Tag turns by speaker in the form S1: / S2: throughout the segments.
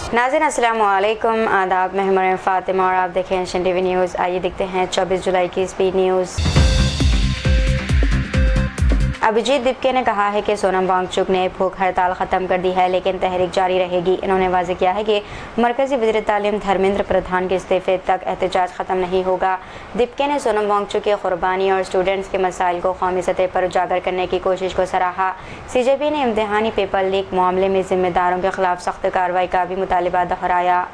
S1: नाज़रीन अस्सलामु अलैकुम, आदाब। मैं हूं फातिमा और आप देखें एशियन टीवी न्यूज़। आइए देखते हैं 24 जुलाई की स्पीड न्यूज़। अभिजीत दीपके ने कहा है कि सोनम वांगचुक ने भूख हड़ताल ख़त्म कर दी है, लेकिन तहरीक जारी रहेगी। इन्होंने वाज़ेह किया है कि मरकज़ी वज़ीर तालीम धर्मेंद्र प्रधान के इस्तीफ़े तक एहतजाज ख़त्म नहीं होगा। दीपके ने सोनम वांगचुक की क़ुरबानी और स्टूडेंट्स के मसाइल को कौमी सतह पर उजागर करने की कोशिश को सराहा। CJP ने इम्तिहानी पेपर लीक मामले में ज़िम्मेदारों के खिलाफ सख्त कार्रवाई का भी मुतालबा दोहराया।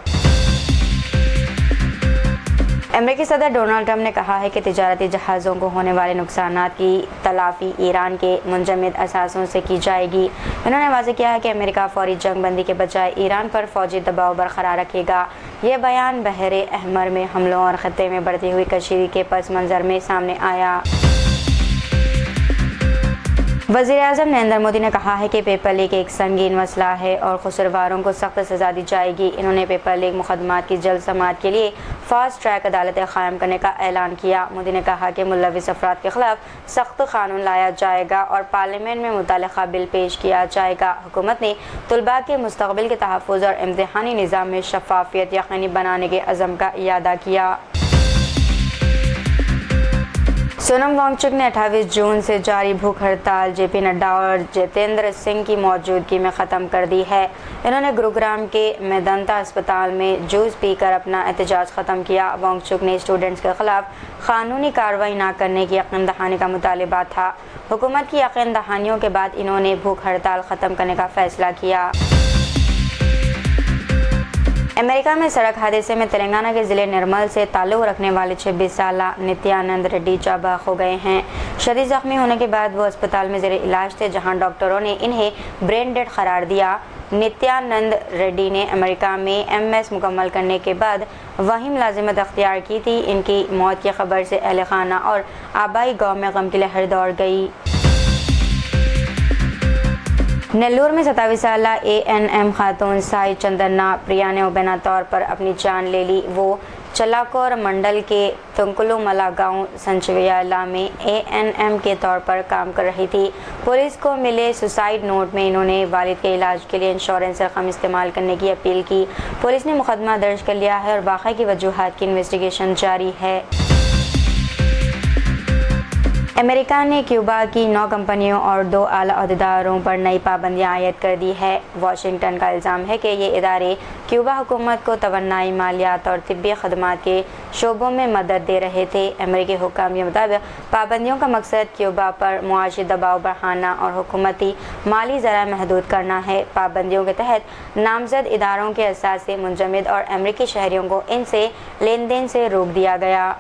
S1: अमेरिकी सदर डोनाल्ड ट्रंप ने कहा है कि तिजारती जहाज़ों को होने वाले नुकसानात की तलाफ़ी ईरान के मुंजमद असासों से की जाएगी। उन्होंने वाज़ेह किया है कि अमेरिका फौरी जंग बंदी के बजाय ईरान पर फ़ौजी दबाव बरकरार रखेगा। ये बयान बहरे अहमर में हमलों और ख़त्े में बढ़ती हुई कशीदी के पस मंज़र में सामने आया। वज़ीर-ए-आज़म नरेंद्र मोदी ने कहा है कि पेपर लीक एक संगीन मसला है और कसूरवारों को सख्त सज़ा दी जाएगी। इन्होंने पेपर लीक मुकदमात की जल्द समाअत के लिए फास्ट ट्रैक अदालतें क़ायम करने का ऐलान किया। मोदी ने कहा कि मुलविस अफराद के खिलाफ सख्त कानून लाया जाएगा और पार्लियामेंट में मुतल्लिक़ा बिल पेश किया जाएगा। हुकूमत ने तलबा के मुस्तक़बिल के तहफ़्फ़ुज़ और इम्तिहानी निज़ाम में शफ़ाफ़ियत यकीनी बनाने के अज़म का इयादा किया। सोनम वांगचुक ने 28 जून से जारी भूख हड़ताल JP नड्डा और जितेंद्र सिंह की मौजूदगी में ख़त्म कर दी है। इन्होंने गुरुग्राम के मेदांता अस्पताल में जूस पीकर अपना एहतजाज ख़त्म किया। वांगचुक ने स्टूडेंट्स के खिलाफ कानूनी कार्रवाई न करने की यकीन दहानी का मुतालबा था। हुकूमत की यकीन दहानियों के बाद इन्होंने भूख हड़ताल ख़त्म करने का फैसला किया। अमेरिका में सड़क हादसे में तेलंगाना के ज़िले निर्मल से ताल्लुक़ रखने वाले 26 साला नित्यानंद रेड्डी जाबाक हो गए हैं। शदीद ज़ख्मी होने के बाद वो अस्पताल में ज़ेरे इलाज थे, जहां डॉक्टरों ने इन्हें ब्रेन डेड करार दिया। नित्यानंद रेड्डी ने अमेरिका में MS मुकम्मल करने के बाद वहीं मुलाजिमत अख्तियार की थी। इनकी मौत की खबर से अहल खाना और आबाई गाँव में गम की लहर दौड़ गई। नेल्लूर में 27 साला ANM खातून साई चंदन्ना प्रिया ने मुबैना तौर पर अपनी जान ले ली। वो चलाकोर मंडल के तुंकुलुमला गांव संचवियाला में ANM के तौर पर काम कर रही थी। पुलिस को मिले सुसाइड नोट में इन्होंने वालिद के इलाज के लिए इंश्योरेंस रकम इस्तेमाल करने की अपील की। पुलिस ने मुकदमा दर्ज कर लिया है और बाकी की वजूहात की इन्वेस्टिगेशन जारी है। अमेरिका ने क्यूबा की 9 कंपनियों और 2 आला अहदेदारों पर नई पाबंदियां आयद कर दी है। वाशिंगटन का इल्ज़ाम है कि ये इदारे क्यूबा हुकूमत को तवन्नाई, मालियात और तिब्बी खदमात के शोबों में मदद दे रहे थे। अमेरिकी हुक्काम के मुताबिक पाबंदियों का मकसद क्यूबा पर मुआशी दबाव बढ़ाना और हुकूमती माली ज़राए महदूद करना है। पाबंदियों के तहत नामजद इदारों के असासे मुंजमद और अमेरिकी शहरियों को इनसे लेन देन से रोक दिया गया।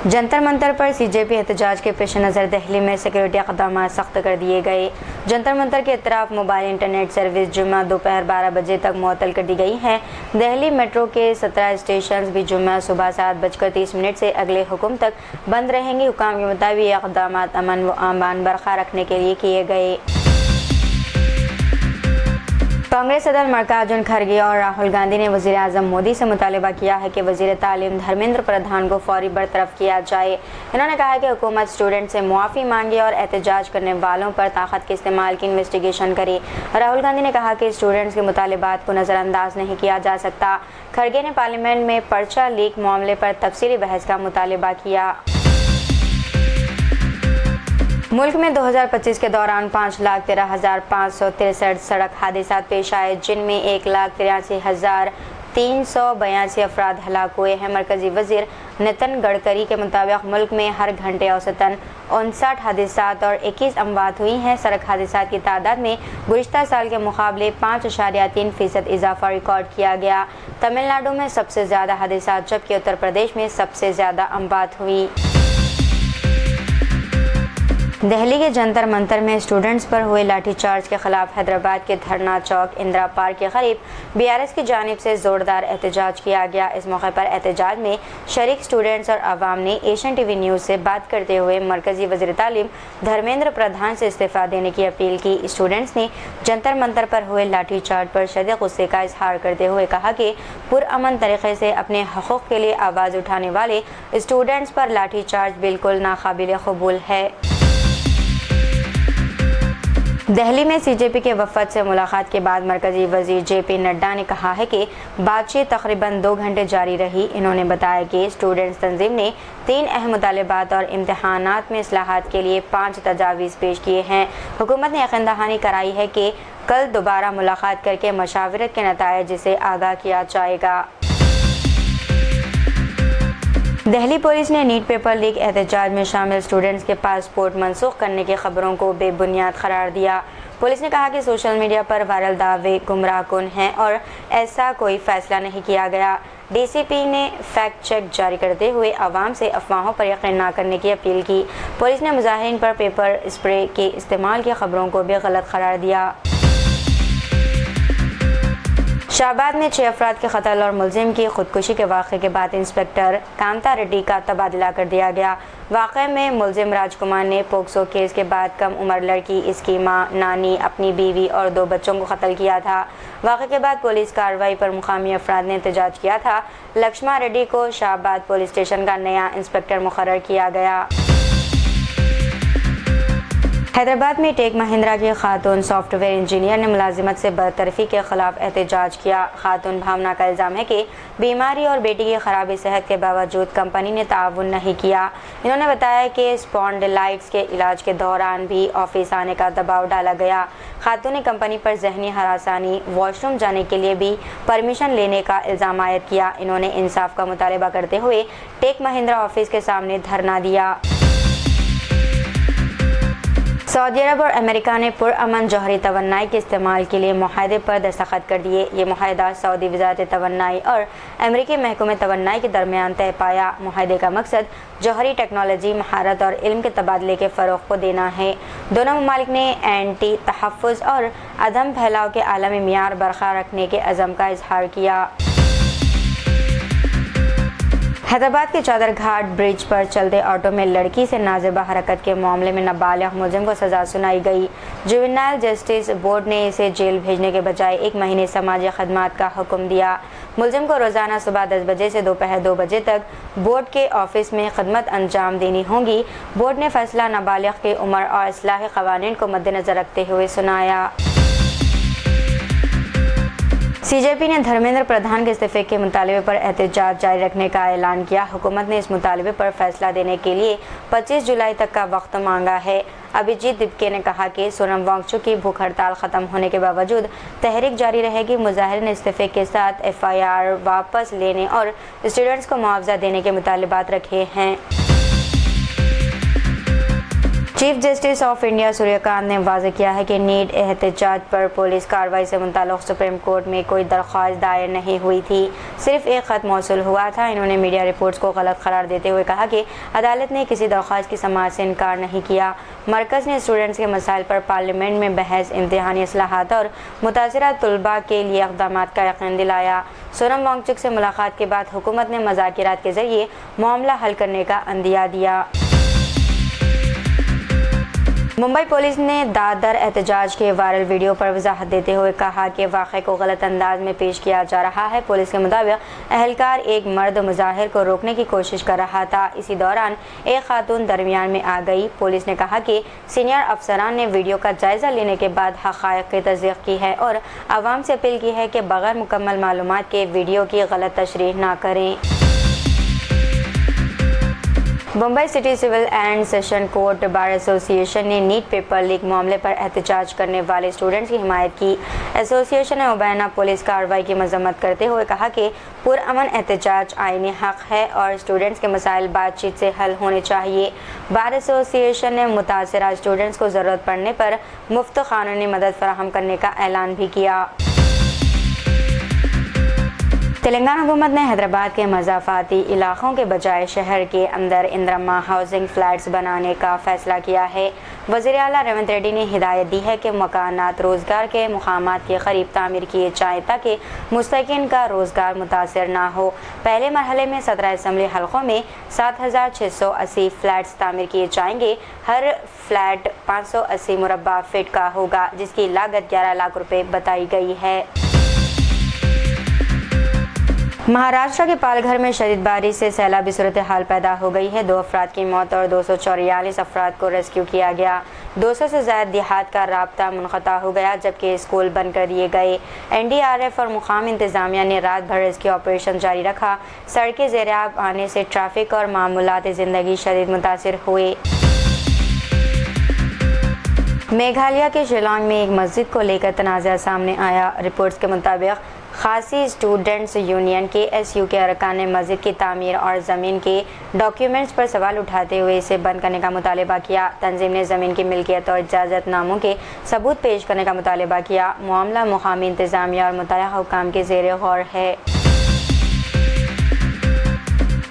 S1: जंतर मंतर पर CJP एहतजाज के पेश नज़र दिल्ली में सिक्योरिटी इक़दाम सख्त कर दिए गए। जंतर मंतर के अतराफ मोबाइल इंटरनेट सर्विस जुम्मा दोपहर 12 बजे तक मुअत्तल कर दी गई है। दिल्ली मेट्रो के 17 स्टेशन भी जुम्मा सुबह 7:30 से अगले हुक्म तक बंद रहेंगे। हुक्काम के मुताबिक ये इक़दाम अमन व अमान बरकरार रखने के लिए किए गए। कांग्रेस सदर मल्लिकार्जुन खड़गे और राहुल गांधी ने वज़ीर-ए-आज़म मोदी से मुतालबा किया है कि वज़ीर तालीम धर्मेंद्र प्रधान को फौरी बरतरफ किया जाए। इन्होंने कहा है कि हुकूमत स्टूडेंट से मुआफ़ी मांगे और एहतजाज करने वालों पर ताकत के इस्तेमाल की इन्वेस्टिगेशन करे। राहुल गांधी ने कहा कि स्टूडेंट्स के मुतालबात को नज़रअंदाज नहीं किया जा सकता। खड़गे ने पार्लियामेंट में पर्चा लीक मामले पर तफसीली बहस का मुतालबा किया। मुल्क में 2025 के दौरान 5,13,563 सड़क हादसा पेश आए, जिनमें 1,83,382 अफराद हलाक हुए हैं। मरकजी वजीर नितिन गडकरी के मुताबिक मुल्क में हर घंटे औसतन 59 हादसा और 21 अमवात हुई हैं। सड़क हादसा की तादाद में गुज़िश्ता साल के मुकाबले 5.3% इजाफा रिकॉर्ड किया गया। तमिलनाडु में सबसे ज़्यादा हादसा जबकि उत्तर प्रदेश में सबसे ज़्यादा अमवात हुई। दिल्ली के जंतर मंतर में स्टूडेंट्स पर हुए लाठीचार्ज के खिलाफ हैदराबाद के धरना चौक इंदिरा पार्क के करीब BRS की जानिब से ज़ोरदार एहतजाज किया गया। इस मौके पर एहतजाज में शरीक स्टूडेंट्स और आवाम ने एशियन टीवी न्यूज़ से बात करते हुए मरकज़ी वज़ीर तालीम धर्मेंद्र प्रधान से इस्तीफ़ा देने की अपील की। स्टूडेंट्स ने जंतर मंतर पर हुए लाठीचार्ज पर शदीद गुस्से का इजहार करते हुए कहा कि पुरअमन तरीके से अपने हक़ूक़ के लिए आवाज़ उठाने वाले स्टूडेंट्स पर लाठीचार्ज बिल्कुल नाकाबिल क़बूल है। दिल्ली में सीजेपी के वफद से मुलाकात के बाद मरकजी वजीर जेपी नड्डा ने कहा है कि बातचीत तकरीबन 2 घंटे जारी रही। इन्होंने बताया कि स्टूडेंट्स तंजीम ने 3 अहम मुतालबात और इम्तहानात में इस्लाहात के लिए 5 तजावीज़ पेश किए हैं। हुकूमत ने यकीन दहानी कराई है कि कल दोबारा मुलाकात करके मशावरत के नताइज से आगाह किया जाएगा। दिल्ली पुलिस ने नीट पेपर लीक एहतजाज में शामिल स्टूडेंट्स के पासपोर्ट मनसूख करने की खबरों को बेबुनियाद करार दिया। पुलिस ने कहा कि सोशल मीडिया पर वायरल दावे गुमराहकुन हैं और ऐसा कोई फैसला नहीं किया गया। डीसीपी ने फैक्ट चेक जारी करते हुए आवाम से अफवाहों पर यकीन न करने की अपील की। पुलिस ने मुजाहिरीन पर पेपर स्प्रे के इस्तेमाल की खबरों को भी गलत करार दिया। शाहबाद में 6 अफराद के कत्ल और मुलजिम की खुदकुशी के वाक़े के बाद इंस्पेक्टर कांता रेड्डी का तबादला कर दिया गया। वाक़े में मुलजिम राजकुमार ने पोक्सो केस के बाद कम उम्र लड़की इसकी मां, नानी, अपनी बीवी और 2 बच्चों को कत्ल किया था। वाक़े के बाद पुलिस कार्रवाई पर मुकामी अफराद ने एहतजाज किया था। लक्ष्मा रेड्डी को शाहबाद पुलिस स्टेशन का नया इंस्पेक्टर मुकर्रर किया गया। हैदराबाद में टेक महिंद्रा की खातून सॉफ्टवेयर इंजीनियर ने मुलाजिमत से बरतरफी के खिलाफ एहतजाज किया। खातून भावना का इल्ज़ाम है कि बीमारी और बेटी की खराबी सेहत के बावजूद कंपनी ने ताउन नहीं किया। इन्होंने बताया कि स्पॉन्डिलाइटिस के इलाज के दौरान भी ऑफिस आने का दबाव डाला गया। खातून ने कंपनी पर जहनी हरासानी, वॉशरूम जाने के लिए भी परमिशन लेने का इल्ज़ाम आयद किया। इन्होंने इंसाफ का मुतालबा करते हुए टेक महिंद्रा ऑफिस के सामने धरना दिया। सऊदी अरब और अमेरिका ने पुरअमन जौहरी तवन्नाई के इस्तेमाल के लिए मुआहदे पर दस्तखत कर दिए। ये मुआहदा सऊदी वज़ारत तवन्नाई और अमेरिकी महकमे तवन्नाई के दरमियान तय पाया। मुआहदे का मकसद जौहरी टेक्नोलॉजी, महारत और इल्म के तबादले के फ़रोग़ को देना है। दोनों ममालिक ने एंटी तहफ़्फ़ुज़ और अदम फैलाव के आलमी मियार बरकरार रखने के अज़म का इजहार किया। हैदराबाद के चादर घाट ब्रिज पर चलते ऑटो में लड़की से नाज़ेबा हरकत के मामले में नाबालिग मुलजिम को सज़ा सुनाई गई। जुवेनाइल जस्टिस बोर्ड ने इसे जेल भेजने के बजाय 1 महीने समाजी खदमात का हुक्म दिया। मुलजिम को रोज़ाना सुबह 10 बजे से दोपहर 2 बजे तक बोर्ड के ऑफिस में खदमत अंजाम देनी होगी। बोर्ड ने फैसला नाबालिग की उम्र और इस्लाही क़वानीन को मद्देनज़र रखते हुए सुनाया। सीजेपी ने धर्मेंद्र प्रधान के इस्तीफे के मुतालबे पर एहतजाज जारी रखने का ऐलान किया। हुकूमत ने इस मुतालबे पर फैसला देने के लिए 25 जुलाई तक का वक्त मांगा है। अभिजीत दिपके ने कहा कि सोनम वांगचुक की भूख हड़ताल ख़त्म होने के बावजूद तहरीक जारी रहेगी। मुजाहिरीन ने इस्तीफे के साथ FIR वापस लेने और स्टूडेंट्स को मुआवजा देने के मुतालबात रखे हैं। Chief justice of India Suryakant ने वाज़ेह किया है कि नीट एहतजाज पर पुलिस कार्रवाई से मुताल्लिक़ सुप्रीम कोर्ट में कोई दरख्वास्त दायर नहीं हुई थी, सिर्फ एक ख़त मौसूल हुआ था। इन्होंने मीडिया रिपोर्ट्स को गलत करार देते हुए कहा कि अदालत ने किसी दरख्वास्त की समाअत से इनकार नहीं किया। मरकज़ ने स्टूडेंट्स के मसाइल पर पार्लियामेंट में बहस, इम्तिहानी इस्लाहात और मुतासरा तलबा के लिए इक़दामात का यकीन दिलाया। सोनम वांगचुक से मुलाकात के बाद हुकूमत ने मुज़ाकिरात के ज़रिए मामला हल करने का अंदिया दिया। मुंबई पुलिस ने दादर एहतजाज के वायरल वीडियो पर वजाहत देते हुए कहा कि वाक़े को गलत अंदाज में पेश किया जा रहा है। पुलिस के मुताबिक अहलकार एक मर्द मुजाहिर को रोकने की कोशिश कर रहा था। इसी दौरान एक खातून दरमियान में आ गई। पुलिस ने कहा कि सीनियर अफसरान ने वीडियो का जायज़ा लेने के बाद हक़ाइक़ की तस्दीक़ की है और आवाम से अपील की है कि बग़ैर मुकम्मल मालूमात के वीडियो की गलत तशरीह ना करें। Mumbai city civil and session court bar association ने नीट पेपर लीक मामले पर एहतजाज करने वाले स्टूडेंट्स की हिमायत की। एसोसिएशन ने मुबैना पुलिस कार्रवाई की मजम्मत करते हुए कहा कि पुरअमन एहतजाज आईनी हक़ है और स्टूडेंट्स के मसाइल बातचीत से हल होने चाहिए। बार एसोसिएशन ने मुतासरा स्टूडेंट्स को ज़रूरत पड़ने पर मुफ्त क़ानूनी मदद फराहम करने का ऐलान भी किया। तेलंगाना हुकूमत ने हैदराबाद के मज़ाफ़ाती इलाक़ों के बजाय शहर के अंदर इंदिरा हाउसिंग फ्लैट्स बनाने का फ़ैसला किया है। वज़ीर आला रेवंत रेड्डी ने हिदायत दी है कि मकानात रोज़गार के मुक़ामात के करीब तामीर किए जाएँ ताकि मुस्तकिन का रोज़गार मुतासर ना हो। पहले मरहले में 17 असम्बली हलक़ों में 7,680 फ़्लैट्स तामीर किए जाएंगे। हर फ्लैट 580 मुरब्बा फ़ीट का होगा, जिसकी लागत 11 लाख रुपये बताई गई है। महाराष्ट्र के पालघर में शदीद बारिश से सैलाबी सूरत हाल पैदा हो गई है। 2 अफराद की मौत और 244 अफराद को रेस्क्यू किया गया। 200 سے زائد دیہات کا رابطہ منقطع ہو گیا جبکہ اسکول بند کر دیے گئے۔ NDRF اور مقامی انتظامیہ نے رات بھر ریسکیو آپریشن جاری رکھا۔ سڑکیں زیر آب آنے سے ٹریفک اور معمولات زندگی شدید متاثر ہوئے۔ میگھالیہ کے شیلانگ میں ایک مسجد کو لے کر تنازع سامنے آیا۔ رپورٹس کے مطابق خاصی اسٹوڈنٹس یونین KSU کے ارکان نے مسجد کی تعمیر اور زمین کے ڈاکیومنٹس پر سوال اٹھاتے ہوئے اسے بند کرنے کا مطالبہ کیا۔ تنظیم نے زمین کی ملکیت اور اجازت ناموں کے ثبوت پیش کرنے کا مطالبہ کیا۔ معاملہ مقامی انتظامیہ اور متعلقہ حکام کے زیر غور ہے۔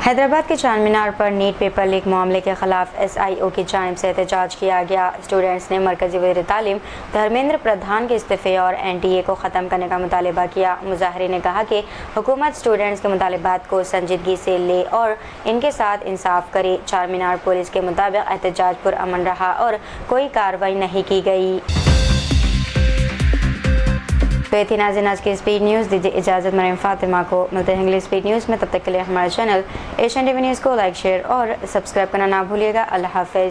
S1: حیدرآباد کے چار مینار پر نیٹ پیپر لیک معاملے کے خلاف SIO کی جانب سے احتجاج کیا گیا۔ اسٹوڈنٹس نے مرکزی وزیر تعلیم دھرمیندر پردھان کے استعفے اور NTA کو ختم کرنے کا مطالبہ کیا۔ مظاہرین نے کہا کہ حکومت اسٹوڈنٹس کے مطالبات کو سنجیدگی سے لے اور ان کے ساتھ انصاف کرے۔ چار مینار پولیس کے مطابق احتجاج پرامن رہا اور کوئی کارروائی نہیں کی گئی۔ تو یہ تھی ناظرین آج کی اسپیڈ نیوز۔ دیجیے اجازت مریم فاطمہ کو، ملتے ہیں اگلی اسپیڈ نیوز میں، تب تک کے لیے ہمارے channel Asian T V news کو لائک، شیئر اور سبسکرائب کرنا نہ بھولیے گا۔ اللہ حافظ۔